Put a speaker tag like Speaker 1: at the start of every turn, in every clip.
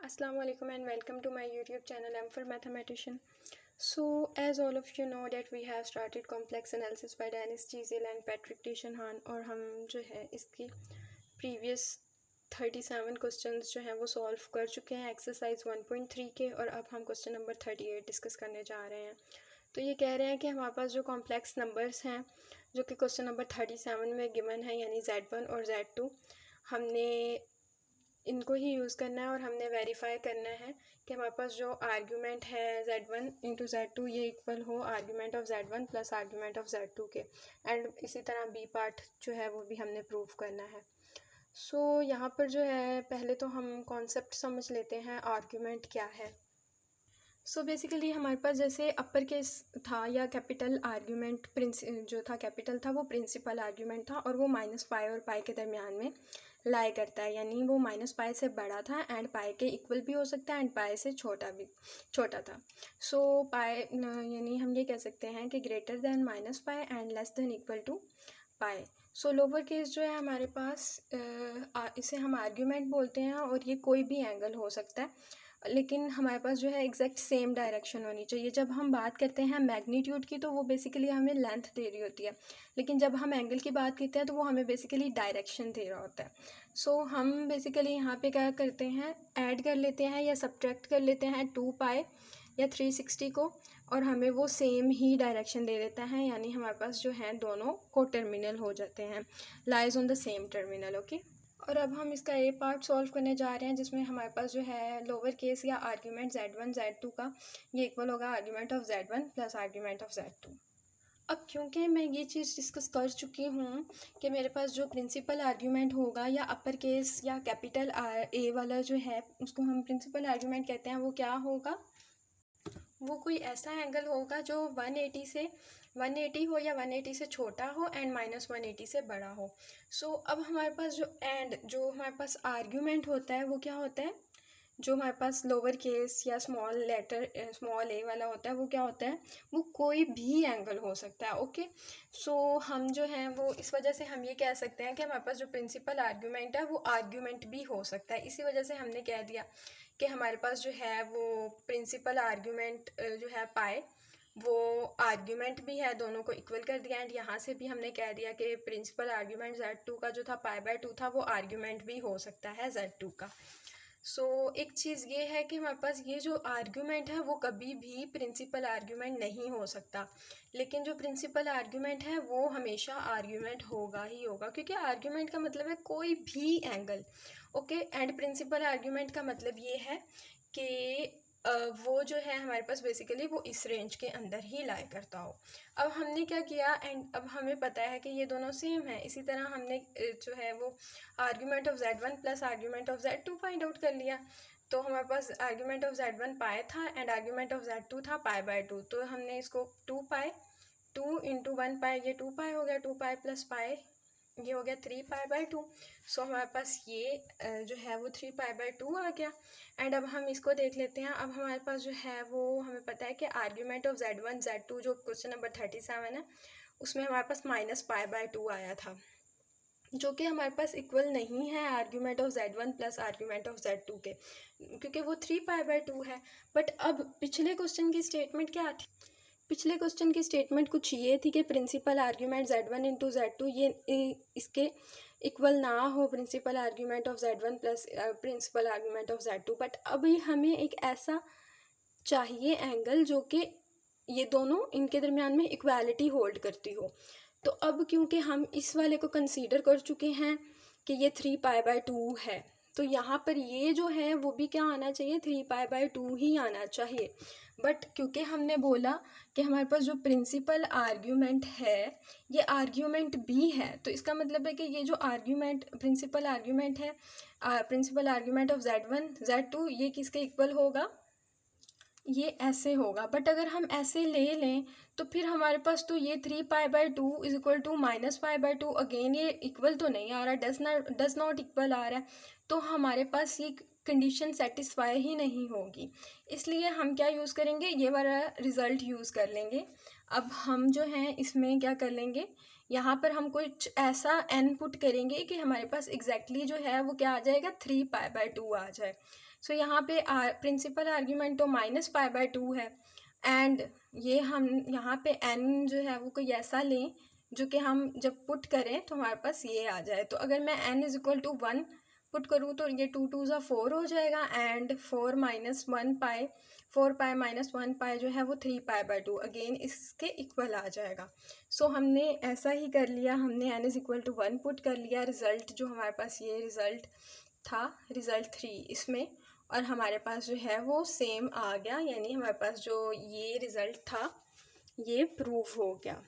Speaker 1: Assalamu alaikum and welcome to my YouTube channel M for Mathematician. So as all of you know that we have started complex analysis by Dennis Cheezel and Patrick Tishanhan और हम जो है इसकी previous 37 questions जो हैं वो solve कर चुके हैं एक्सरसाइज 1.3 के, और अब हम क्वेश्चन नंबर 38 डिस्कस करने जा रहे हैं। तो ये कह रहे हैं कि हमारे पास जो कॉम्प्लेक्स नंबर्स हैं जो कि क्वेश्चन नंबर 37 में गिवन है, यानी Z1 और Z2, हमने इनको ही यूज़ करना है और हमने वेरीफाई करना है कि हमारे पास जो आर्ग्यूमेंट है Z1 इंटू Z2 ये इक्वल हो argument of Z1 plus argument of Z2 के। एंड इसी तरह बी पार्ट जो है वो भी हमने प्रूव करना है। सो यहाँ पर जो है पहले तो हम कॉन्सेप्ट समझ लेते हैं आर्ग्यूमेंट क्या है। सो बेसिकली हमारे पास जैसे अपर केस था या कैपिटल आर्ग्यूमेंट जो था कैपिटल था वो प्रिंसिपल आर्ग्यूमेंट था, और वो माइनस पाई और पाई के दरमियान में लाई करता है, यानी वो माइनस पाई से बड़ा था एंड पाई के इक्वल भी हो सकता है एंड पाई से छोटा था। सो पाई यानी हम ये कह सकते हैं कि greater than minus pi and less than equal to pi. So lower case जो है हमारे पास इसे हम आर्ग्यूमेंट बोलते हैं, और ये कोई भी एंगल हो सकता है, लेकिन हमारे पास जो है एग्जैक्ट सेम डायरेक्शन होनी चाहिए। जब हम बात करते हैं मैग्नीट्यूड की तो वो बेसिकली हमें लेंथ दे रही होती है, लेकिन जब हम एंगल की बात करते हैं तो वो हमें बेसिकली डायरेक्शन दे रहा होता है। सो हम बेसिकली यहाँ पे क्या करते हैं, ऐड कर लेते हैं या सब्ट्रैक्ट कर लेते हैं 2 पाई या 360 को, और हमें वो सेम ही डायरेक्शन दे देता है, यानी हमारे पास जो है दोनों को टर्मिनल हो जाते हैं, lies on the same terminal. Okay, और अब हम इसका ए पार्ट सॉल्व करने जा रहे हैं, जिसमें हमारे पास जो है लोअर केस या आर्ग्यूमेंट Z1 Z2 का ये इक्वल होगा argument of Z1 plus argument of Z2। अब क्योंकि मैं ये चीज़ डिस्कस कर चुकी हूँ कि मेरे पास जो प्रिंसिपल आर्ग्यूमेंट होगा या अपर केस या कैपिटल ए वाला जो है उसको हम प्रिंसिपल आर्ग्यूमेंट कहते हैं, वो क्या होगा, वो कोई ऐसा एंगल होगा जो 180 हो या 180 से छोटा हो एंड माइनस 180 से बड़ा हो। सो अब हमारे पास जो हमारे पास आर्ग्यूमेंट होता है वो क्या होता है, जो हमारे पास लोअर केस या स्मॉल ए वाला होता है वो क्या होता है, वो कोई भी एंगल हो सकता है। ओके, सो हम जो हैं वो इस वजह से हम ये कह सकते हैं कि हमारे पास जो प्रिंसिपल आर्ग्यूमेंट है वो आर्ग्यूमेंट भी हो सकता है। इसी वजह से हमने कह दिया कि हमारे पास जो है वो प्रिंसिपल आर्ग्यूमेंट जो है पाए वो आर्ग्यूमेंट भी है, दोनों को इक्वल कर दिया। एंड यहाँ से भी हमने कह दिया कि प्रिंसिपल आर्ग्यूमेंट Z2 का जो था पाई/2 था वो आर्ग्यूमेंट भी हो सकता है Z2 का। सो एक चीज़ ये है कि हमारे पास ये जो आर्ग्यूमेंट है वो कभी भी प्रिंसिपल आर्ग्यूमेंट नहीं हो सकता, लेकिन जो प्रिंसिपल आर्ग्यूमेंट है वो हमेशा आर्ग्यूमेंट होगा ही होगा, क्योंकि आर्ग्यूमेंट का मतलब है कोई भी angle. Okay, and principal argument का मतलब ये है कि वो जो है हमारे पास बेसिकली वो इस रेंज के अंदर ही लाई करता हो। अब हमने क्या किया, एंड अब हमें पता है कि ये दोनों सेम है, इसी तरह हमने जो है वो argument of Z1 plus argument of Z2 find out कर लिया। तो हमारे पास आर्ग्यूमेंट ऑफ Z1 पाई था एंड आर्ग्यूमेंट ऑफ Z2 था पाई/2, तो हमने इसको 2 पाई 2 इंटू 1 पाई, ये 2 पाई हो गया, 2 पाई प्लस पाई ये हो गया 3 पाई/2। सो हमारे पास ये जो है वो 3 पाई/2 आ गया। एंड अब हम इसको देख लेते हैं। अब हमारे पास जो है वो हमें पता है कि आर्ग्यूमेंट ऑफ Z1 Z2 जो क्वेश्चन नंबर 37 है उसमें हमारे पास माइनस पाई/2 आया था, जो कि हमारे पास इक्वल नहीं है argument of Z1 plus argument of Z2 के, क्योंकि वो 3 पाई/2 है। बट अब पिछले क्वेश्चन की स्टेटमेंट क्या थी, पिछले क्वेश्चन की स्टेटमेंट कुछ ये थी कि principal argument Z1 into Z2 ये इसके इक्वल ना हो principal argument of Z1 plus principal argument of Z2। But अभी हमें एक ऐसा चाहिए एंगल जो कि ये दोनों इनके दरमियान में इक्वालिटी होल्ड करती हो। तो अब क्योंकि हम इस वाले को कंसीडर कर चुके हैं कि ये 3 पाई/2 है, तो यहाँ पर ये जो है वो भी क्या आना चाहिए, 3 पाई/2 ही आना चाहिए। बट क्योंकि हमने बोला कि हमारे पास जो प्रिंसिपल आर्ग्यूमेंट है ये आर्ग्यूमेंट भी है, तो इसका मतलब है कि ये जो प्रिंसिपल आर्ग्यूमेंट है principal argument of Z1 Z2 ये किसके इक्वल होगा, ये ऐसे होगा। बट अगर हम ऐसे ले लें तो फिर हमारे पास तो ये 3 पाई/2 इज इक्वल टू माइनस पाई/2, अगेन ये इक्वल तो नहीं आ रहा, डज नॉट इक्वल आ रहा है, तो हमारे पास ये कंडीशन सेटिस्फाई ही नहीं होगी। इसलिए हम क्या यूज़ करेंगे, ये वाला रिज़ल्ट यूज़ कर लेंगे। अब हम जो हैं इसमें क्या कर लेंगे, यहाँ पर हम कुछ ऐसा n पुट करेंगे कि हमारे पास एग्जैक्टली जो है वो क्या आ जाएगा, 3 पाई/2 आ जाए। सो यहाँ पे प्रिंसिपल आर्ग्यूमेंट तो -π/2 है, एंड ये हम यहाँ पे n जो है वो कोई ऐसा लें जो कि हम जब पुट करें तो हमारे पास ये आ जाए। तो अगर मैं n = 1 पुट करूँ तो ये 2 2 ज़ा 4 हो जाएगा, एंड 4 - 1π, 4π - 1π जो है वो 3π/2 अगेन इसके इक्वल आ जाएगा। सो हमने ऐसा ही कर लिया, हमने n = 1 पुट कर लिया, रिज़ल्ट जो हमारे पास ये रिज़ल्ट था, रिज़ल्ट 3 इसमें, और हमारे पास जो है वो सेम आ गया, यानी हमारे पास जो ये रिज़ल्ट था ये प्रूव हो गया।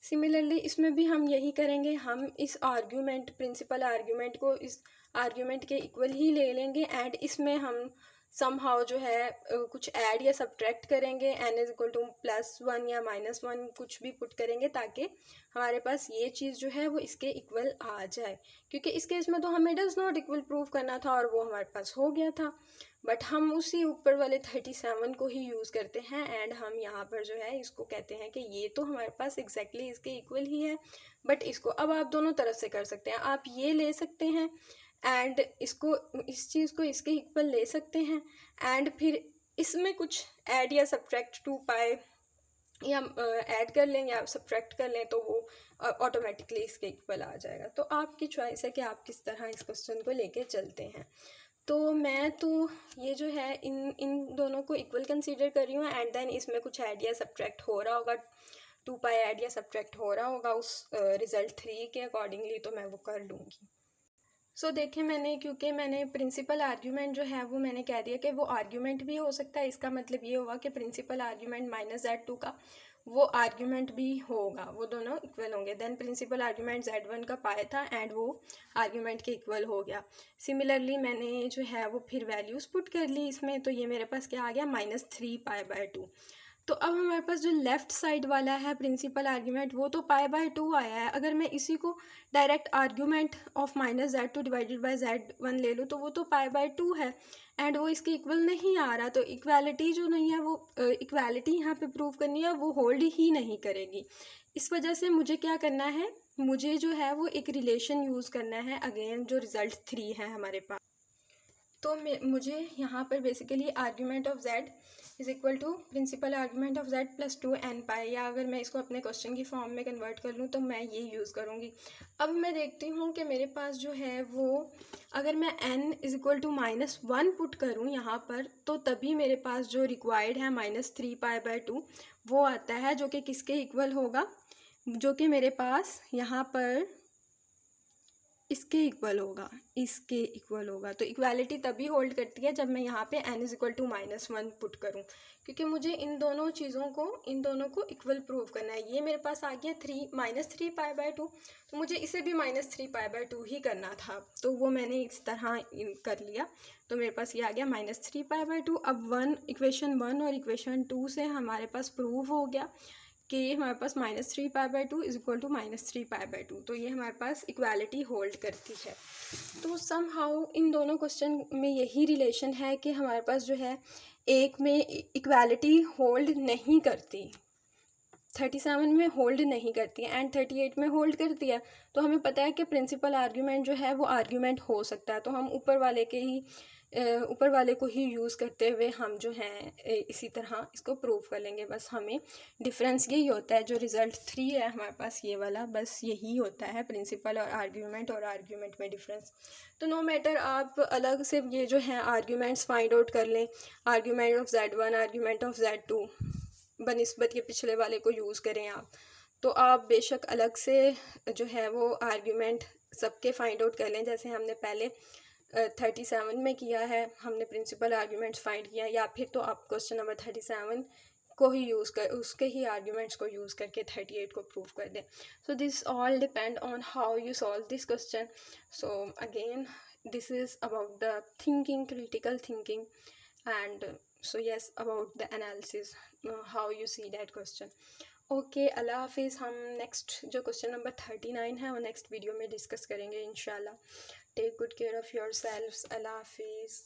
Speaker 1: सिमिलरली इसमें भी हम यही करेंगे, हम इस आर्ग्यूमेंट प्रिंसिपल आर्ग्यूमेंट को इस आर्ग्यूमेंट के इक्वल ही ले लेंगे, एंड इसमें हम समहाउ जो है कुछ ऐड या सब्ट्रैक्ट करेंगे, n = +1 या -1 कुछ भी पुट करेंगे ताकि हमारे पास ये चीज़ जो है वो इसके इक्वल आ जाए, क्योंकि इस केस में तो हमें डज नॉट इक्वल प्रूव करना था और वो हमारे पास हो गया था, बट हम उसी ऊपर वाले 37 को ही यूज़ करते हैं, एंड हम यहाँ पर जो है इसको कहते हैं कि ये तो हमारे पास एग्जैक्टली इसके इक्वल ही है। बट इसको अब आप दोनों तरफ से कर सकते हैं, आप ये ले सकते हैं एंड इसको, इस चीज़ को इसके इक्वल ले सकते हैं, एंड फिर इसमें कुछ ऐड या सब्ट्रैक्ट 2π या ऐड कर लें या सब्ट्रैक्ट कर लें तो वो ऑटोमेटिकली इसके इक्वल आ जाएगा। तो आपकी चॉइस है कि आप किस तरह इस क्वेश्चन को लेके चलते हैं। तो मैं तो ये जो है इन दोनों को इक्वल कंसीडर कर रही हूँ, एंड देन इसमें कुछ ऐड या सब्ट्रैक्ट हो रहा होगा, 2π ऐड या सब्ट्रैक्ट हो रहा होगा उस रिज़ल्ट 3 के अकॉर्डिंगली, तो मैं वो कर लूँगी। सो देखिए, मैंने प्रिंसिपल आर्ग्यूमेंट जो है वो मैंने कह दिया कि वो आर्ग्यूमेंट भी हो सकता है, इसका मतलब ये हुआ कि प्रिंसिपल आर्ग्यूमेंट -z2 का वो आर्ग्यूमेंट भी होगा, वो दोनों इक्वल होंगे। देन प्रिंसिपल आर्ग्यूमेंट z1 का पाया था एंड वो आर्ग्यूमेंट के इक्वल हो गया। सिमिलरली मैंने जो है वो फिर वैल्यूज़ पुट कर ली इसमें, तो ये मेरे पास क्या आ गया, -3π/2। तो अब हमारे पास जो लेफ़्ट साइड वाला है प्रिंसिपल आर्ग्यूमेंट वो तो π/2 आया है, अगर मैं इसी को direct argument of -z2 divided by z1 ले लूँ तो वो तो π/2 है, एंड वो इसके इक्वल नहीं आ रहा, तो इक्वालिटी जो नहीं है वो इक्वालिटी यहाँ पे प्रूव करनी है वो होल्ड ही नहीं करेगी। इस वजह से मुझे क्या करना है, मुझे जो है वो एक रिलेशन यूज़ करना है, अगेन जो रिज़ल्ट 3 है हमारे पास। तो मुझे यहाँ पर basically argument of z = principal argument of z + 2nπ, या अगर मैं इसको अपने क्वेश्चन की फॉर्म में कन्वर्ट कर लूँ तो मैं ये यूज़ करूँगी। अब मैं देखती हूँ कि मेरे पास जो है वो, अगर मैं n = -1 पुट करूँ यहाँ पर, तो तभी मेरे पास जो रिक्वायर्ड है -3π/2 वो आता है, जो कि किसके इक्वल होगा, जो कि मेरे पास यहाँ पर इसके इक्वल होगा, इसके इक्वल होगा। तो इक्वालिटी तभी होल्ड करती है जब मैं यहाँ पे n = -1 पुट करूँ, क्योंकि मुझे इन दोनों चीज़ों को, इन दोनों को इक्वल प्रूव करना है। ये मेरे पास आ गया -3π/2, तो मुझे इसे भी -3π/2 ही करना था, तो वो मैंने इस तरह कर लिया। तो मेरे पास ये आ गया -3π/2। अब इक्वेशन 1 और इक्वेशन 2 से हमारे पास प्रूव हो गया कि हमारे पास -3π/2 = -3π/2, तो ये हमारे पास इक्वालिटी होल्ड करती है। तो समहाउ इन दोनों क्वेश्चन में यही रिलेशन है कि हमारे पास जो है एक में इक्वालिटी होल्ड नहीं करती, 37 में होल्ड नहीं करती है एंड 38 में होल्ड करती है। तो हमें पता है कि प्रिंसिपल आर्ग्यूमेंट जो है वो आर्ग्यूमेंट हो सकता है, तो हम ऊपर वाले को ही यूज़ करते हुए हम जो हैं इसी तरह इसको प्रूव कर लेंगे। बस हमें डिफरेंस यही होता है, जो रिज़ल्ट 3 है हमारे पास ये वाला, बस यही होता है प्रिंसिपल और आर्ग्यूमेंट में डिफरेंस। तो नो मैटर आप अलग से ये जो है आर्ग्यूमेंट्स फाइंड आउट कर लें, argument of z1, argument of z2 बनिस्बत के पिछले वाले को यूज़ करें आप, तो आप बेशक अलग से जो है वो आर्ग्यूमेंट सबके फाइंड आउट कर लें, जैसे हमने पहले 37 में किया है, हमने प्रिंसिपल आर्ग्यूमेंट्स फाइंड किया, या फिर तो आप क्वेश्चन नंबर 37 को ही यूज़ कर, उसके ही आर्ग्यूमेंट्स को यूज़ करके 38 को प्रूव कर दें। So this all depend on how you solve this question. So again this is about the thinking, critical thinking, and so yes, about the analysis, how you see that question. Okay, अल्लाह हाफिज़। हम next जो question number 39 है वो next video में discuss करेंगे इंशाल्लाह। Take good care of your selfs. अल्लाह हाफिज़।